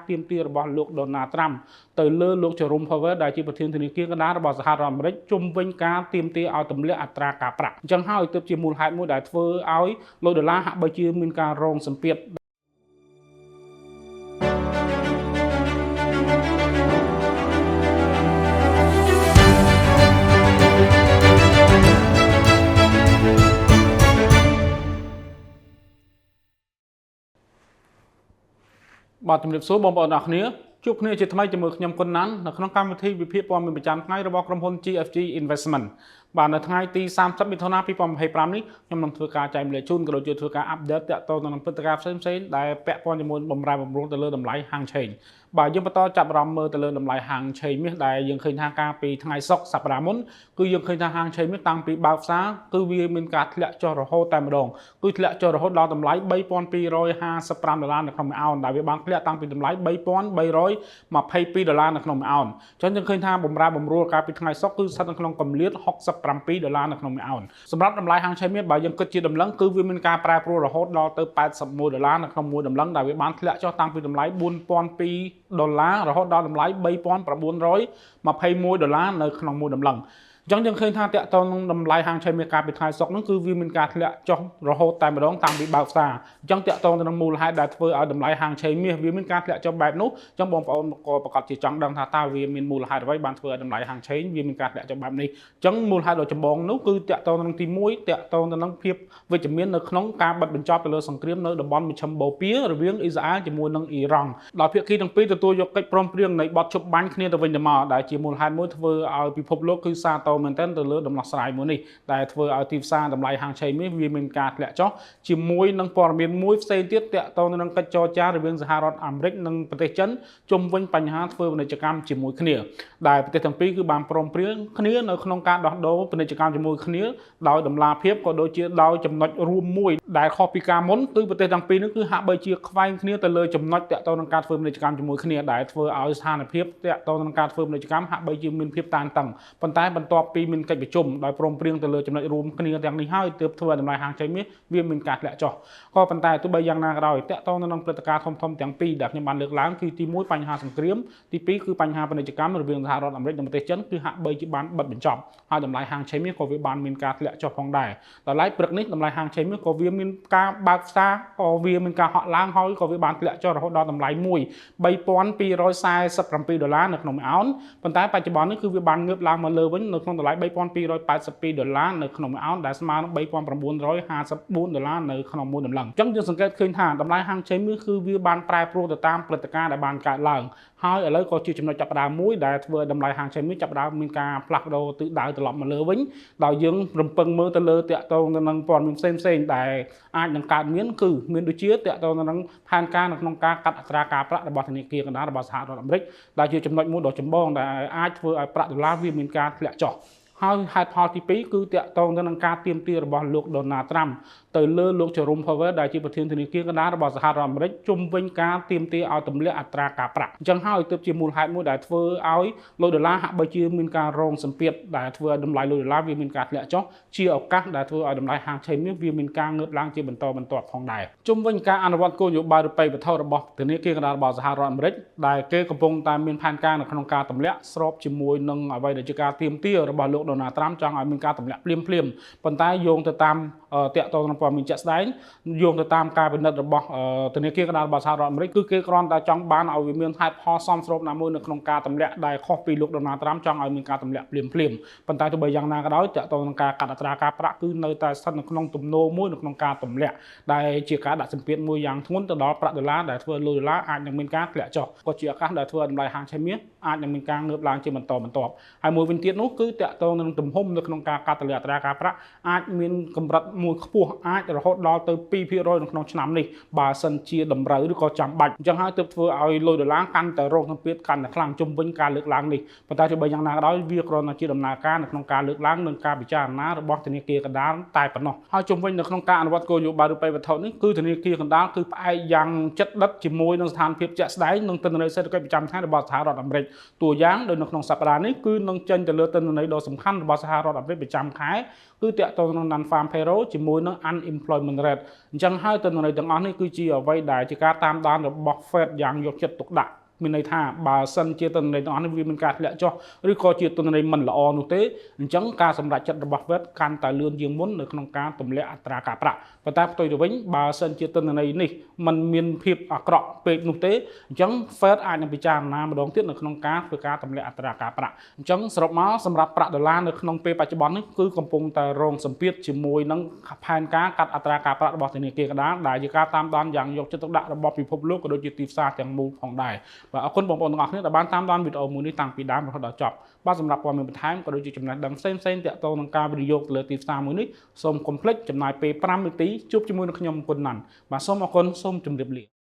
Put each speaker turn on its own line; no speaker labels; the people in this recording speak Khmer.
ទៀមទារបស់លោក Donald Trump ទៅលើលោក Jerome Powell ដែលជាប្រធានធនាគារកណ្ដាលរបស់សហរដ្ឋអាមេរិកជុំវិញការទៀមទាឲ្យទម្លាក់អត្រាការប្រាក់អញ្ចឹងហើយទើបជាមូលហេតុមួយដែលធ្វើឲ្យលោកដុល្លារហាក់បីជាមានការរងសម្ពាធបាទជំរាបសួរបងប្អូនអរគ្នាជួបគ្នាជាថ្មីជាមួយខ្ញុំគុណណាន់នៅក្នុងកម្មវិធីវិភាគព័ត៌មានប្រចាំថ្ងៃរបស់ក្រុមហ៊ុន GFG Investment បាទនៅថ្ងៃទី30មិថុនា2025នេះខ្ញុំនឹងធ្វើការចែកម្លែកជូនក៏ដូចជាធ្វើការអាប់ដេតតាក់ទងនឹងព្រឹត្តិការណ៍ផ្សេងៗដែលពាក់ព័ន្ធជាមួយបំរែបំរួលទៅលើតម្លៃហាងឆេងបាទយើងបន្តចាប់អារម្មណ៍មើលទៅលើតម្លៃហាងឆេងមាសដែលយើងឃើញថាការពីថ្ងៃសុក្រសប្តាហ៍មុនគឺយើងឃើញថាហាងឆេងមាសតាំងពីបើកផ្សារគឺវាមានការធ្លាក់ចុះរហូតតែម្ដងគឺធ្លាក់ចុះរហូតដល់តម្លៃ$3,255នៅក្នុងមួយអោនដែលវាបានធ្លាក់តាំងពីតម្លៃ$3,322នៅក្នុងមួយអោនអញ្ចឹងយើងឃើញថាបំរែបំរួលកាលពីថ្ងៃសុក្រគឺស្ថិតនៅក្នុងកម្រិត$67នៅក្នុងមួយអោនសម្រាប់តម្លៃហាងឆេងមាសបើយើងគិតជាតម្លឹងគឺវាមានការប្រែប្រួលរហូតដល់ទៅ$81នៅក្នុងមួយតម្លឹងដែលវាបានធ្លាក់ចុះតាំងពីតម្លៃ$4,200រហូតដល់តម្លៃ$3,921នៅក្នុងមួយតម្លឹងអញ្ចឹងយើងឃើញថាតាក់ទងនឹងតម្លៃហាងឆេងមាសកាលពីថ្ងៃសុក្រនោះគឺវាមានការធ្លាក់ចុះរហូតតែម្ដងតាំងពីបើកផ្សារអញ្ចឹងតាក់ទងទៅនឹងមូលហេតុដែលធ្វើឲ្យតម្លៃហាងឆេងមាសវាមានការធ្លាក់ចុះបែបនោះអញ្ចឹងបងប្អូនក៏ប្រកាសជាចង់ដឹងថាតើវាមានមូលហេតុអ្វីបានធ្វើឲ្យតម្លៃហាងឆេងវាមានការធ្លាក់ចុះបែបនេះអញ្ចឹងមូលហេតុដ៏ចម្បងនោះគឺតាក់ទងនឹងទី1តាក់ទងទៅនឹងភាពវិជ្ជមាននៅក្នុងការបិទបញ្ចប់ទៅលើសង្គ្រាមនៅតំបន់មជ្ឈិមបូព៌ារវាងអ៊ីស្រាអែលជាមួយនឹងអ៊ីរ៉ង់ដោយភាគីទាំងពីរទទួលយកកិច្ចព្រមព្រៀងនៃបទជប់បាញ់គ្នាទៅវិញទៅមកដែលជាមូលហេតុមួយធ្វើឲ្យពិភពលោកគឺសាទរមែនទែនទៅលើដំណោះស្រាយមួយនេះដែលធ្វើឲ្យទីផ្សារតម្លៃហាងឆេងមាសវាមានការធ្លាក់ចុះជាមួយនឹងព័ត៌មានមួយផ្សេងទៀតតាក់ទងនឹងកិច្ចចរចារវាងសហរដ្ឋអាមេរិកនិងប្រទេសចិនជុំវិញបញ្ហាធ្វើពាណិជ្ជកម្មជាមួយគ្នាដែលប្រទេសទាំងពីរគឺបានព្រមព្រៀងគ្នានៅក្នុងការដោះដូរពាណិជ្ជកម្មជាមួយគ្នាដោយតម្លាភាពក៏ដូចជាដោយចំណុចរួមមួយដែលខុសពីការមុនគឺប្រទេសទាំងពីរនេះគឺហាក់បីជាខ្វែងគ្នាទៅលើចំណុចតាក់ទងនឹងការធ្វើពាណិជ្ជកម្មជាមួយគ្នាដែលធ្វើឲ្យស្ថានភាពតាក់ទងនឹងការធ្វើពាណិជ្ជកម្មហាក់បីជាមានភាពតានតឹងប៉ុន្តែបន្ទាប់ពីមានកិច្ចប្រជុំដោយព្រមព្រៀងទៅលើចំណុចរួមគ្នាទាំងនេះហើយទើបធ្វើឲ្យតម្លៃហាងឆេងមាសវាមានការធ្លាក់ចុះក៏ប៉ុន្តែទោះបីយ៉ាងណាក៏ដោយតាក់ទងនឹងព្រឹត្តិការណ៍ធំៗទាំងពីរដែលខ្ញុំបានលើកឡើងគឺទី1បញ្ហាសង្គ្រាមទី2គឺបញ្ហាពាណិជ្ជកម្មរវាងសហរដ្ឋអាមេរិកនិងប្រទេសចិនគឺហាក់បីជាបានបិទបញ្ចប់ហើយតម្លៃហាងឆេងមាសក៏វាបានមានការធ្លាក់ចុះផងដែរដល់ឡែកព្រឹកនេះតម្លៃហាងឆេងមាសក៏វាមានការបើកផ្សារក៏វាមានការហក់ឡើងហើយក៏វាបានធ្លាក់ចុះរហូតដល់តម្លៃមួយ$3,247នៅក្នុងមួយអោនប៉ុន្តែបច្ចុប្បន្ននេះគឺវាបានងើបឡើងមកលើវិញនៅក្នុងតម្លៃ$3,282នៅក្នុងមួយអោនដែលស្មើនឹង$3,954នៅក្នុងមួយតម្លឹងអញ្ចឹងយើងសង្កេតឃើញថាតម្លៃហាងឆេងមាសគឺវាបានប្រែប្រួលទៅតាមព្រឹត្តិការណ៍ដែលបានកើតឡើងហើយឥឡូវក៏ជាចំណុចចាប់ផ្ដើមមួយដែលធ្វើឲ្យតម្លៃហាងឆេងមាសចាប់ផ្ដើមមានការផ្លាស់ប្ដូរទិសដៅត្រឡប់មកលើវិញដោយយើងរំពឹងមើលទៅលើតាក់ទងទៅនឹងព័ត៌មានផ្សេងៗដែលអាចនឹងកើតមានគឺមានដូចជាតាក់ទងទៅនឹងផែនការនៅក្នុងការកាត់អត្រាការប្រាក់របស់ធនាគារកណ្ដាលរបស់សហរដ្ឋអាមេរិកដែលជាចំណុចមួយដ៏ចម្បងដែលអាចធ្វើឲ្យប្រាក់ដុល្លារវាមានការធ្លាក់ចុះហើយហេតុផលទី2គឺតាក់ទងទៅនឹងការទៀមទារបស់លោក Donald Trump ទៅលើលោក Jerome Powell ដែលជាប្រធានធនាគារកណ្ដាលរបស់សហរដ្ឋអាមេរិកជុំវិញការទៀមទាឲ្យទម្លាក់អត្រាការប្រាក់អញ្ចឹងហើយទើបជាមូលហេតុមួយដែលធ្វើឲ្យលោកដុល្លារហាក់បីជាមានការរងសម្ពាធដែលធ្វើឲ្យតម្លៃលោកដុល្លារវាមានការធ្លាក់ចុះជាឱកាសដែលធ្វើឲ្យតម្លៃហាងឆេងមាសវាមានការងើបឡើងជាបន្តបន្ទាប់ផងដែរជុំវិញការអនុវត្តគោលនយោបាយរូបិយវត្ថុរបស់ធនាគារកណ្ដាលរបស់សហរដ្ឋអាមេរិកដែលគេកំពុងតែមានផែនការនៅក្នុងការទម្លាក់ស្របជាមួយនឹងអ្វីដែលជាការទៀមទារបស់លោក Donald Trump ចង់ឲ្យមានការទម្លាក់ភ្លាមប៉ុន្តែយោងទៅតាមតាក់ទងនឹងព័ត៌មានជាក់ស្ដែងយោងទៅតាមការពិនិត្យរបស់ធនាគារកណ្ដាលរបស់សហរដ្ឋអាមេរិកគឺគេគ្រាន់តែចង់បានឲ្យវាមានហេតុផលសមស្របណាមួយនៅក្នុងការទម្លាក់ដែលខុសពីលោក Donald Trump ចង់ឲ្យមានការទម្លាក់ភ្លាមប៉ុន្តែទោះបីយ៉ាងណាក៏ដោយតាក់ទងនឹងការកាត់អត្រាការប្រាក់គឺនៅតែស្ថិតនៅក្នុងទំនោរមួយនៅក្នុងការទម្លាក់ដែលជាការដាក់សម្ពាធមួយយ៉ាងធ្ងន់ទៅដល់ប្រាក់ដុល្លារដែលធ្វើឲ្យលោកដុល្លារអាចនឹងមានការធ្លាក់ចុះក៏ជាឱកាសដែលធ្វើឲ្យតម្លៃហាងឆេងមាសអាចនឹងមានការងើបឡើងជាបន្តបន្ទាប់ហើយមួយវិញទៀតនោះគឺតាក់ទងនឹងទំហំនៅក្នុងការកាត់ទម្លាក់អត្រាការប្រាក់អាចមានកម្រិតមួយខ្ពស់អាចរហូតដល់ទៅ 2% នៅក្នុងឆ្នាំនេះបើសិនជាតម្រូវឬក៏ចាំបាច់អញ្ចឹងហើយទើបធ្វើឲ្យលុយដុល្លារកាន់តែរងសម្ពាធកាន់តែខ្លាំងជុំវិញការលើកឡើងនេះប៉ុន្តែទោះបីយ៉ាងណាក៏ដោយវាគ្រាន់តែជាដំណើរការនៅក្នុងការលើកឡើងនិងការពិចារណារបស់ធនាគារកណ្ដាលតែប៉ុណ្ណោះហើយជុំវិញនៅក្នុងការអនុវត្តគោលនយោបាយរូបិយវត្ថុនេះគឺធនាគារកណ្ដាលគឺផ្អែកយ៉ាងជិតដិតជាមួយនឹងស្ថានភាពជាក់ស្ដែងនិងទិន្នន័យសេដ្ឋកិច្ចប្រចាំថ្ងៃរបស់សហរដ្ឋអាមេរិកតួយ៉ាងដោយនៅក្នុងសប្តាហ៍នេះគឺនឹងចេញទៅលើទិន្នន័យដ៏សំខាន់ ខាន់របស់សហរដ្ឋអាមេរិកប្រចាំខែគឺតាក់ទងនឹង non-farm payroll ជាមួយនឹង unemployment rate អញ្ចឹងហើយទិន្នន័យទាំងអស់នេះគឺជាអ្វីដែលជាការតាមដានរបស់ Fed យ៉ាងយកចិត្តទុកដាក់មានន័យថាបើសិនជាទិន្នន័យទាំងអស់នេះវាមានការធ្លាក់ចុះឬក៏ជាទិន្នន័យមិនល្អនោះទេអញ្ចឹងការសម្រេចចិត្តរបស់ Fed កាន់តែលឿនជាងមុននៅក្នុងការទម្លាក់អត្រាការប្រាក់ប៉ុន្តែផ្ទុយទៅវិញបើសិនជាទិន្នន័យនេះมันមានភាពអាក្រក់ពេកនោះទេអញ្ចឹង Fed អាចនឹងពិចារណាម្ដងទៀតនៅក្នុងការធ្វើការទម្លាក់អត្រាការប្រាក់អញ្ចឹងសរុបមកសម្រាប់ប្រាក់ដុល្លារនៅក្នុងពេលបច្ចុប្បន្ននេះគឺកំពុងតែរងសម្ពាធជាមួយនឹងផែនការកាត់អត្រាការប្រាក់របស់ធនាគារកណ្ដាលដែលជាការតាមដានយ៉ាងយកចិត្តទុកដាក់របស់ពិភពលោកក៏ដូចជាទីផ្សារទាំងមូលផងដែរបាទអរគុណបងប្អូនទាំងអស់គ្នាដែលបានតាមដានវីដេអូមួយនេះតាំងពីដើមរហូតដល់ចប់បាទសម្រាប់ព័ត៌មានបន្ថែមក៏ដូចជាចំណេះដឹងផ្សេងៗទាក់ទងនឹងការវិនិយោគទៅលើទីផ្សារមួយនេះសូមកុំភ្លេចចំណាយពេល5នាទីជួបជាមួយនឹងខ្ញុំគុណណាន់បាទសូមអរគុណសូមជម្រាបលា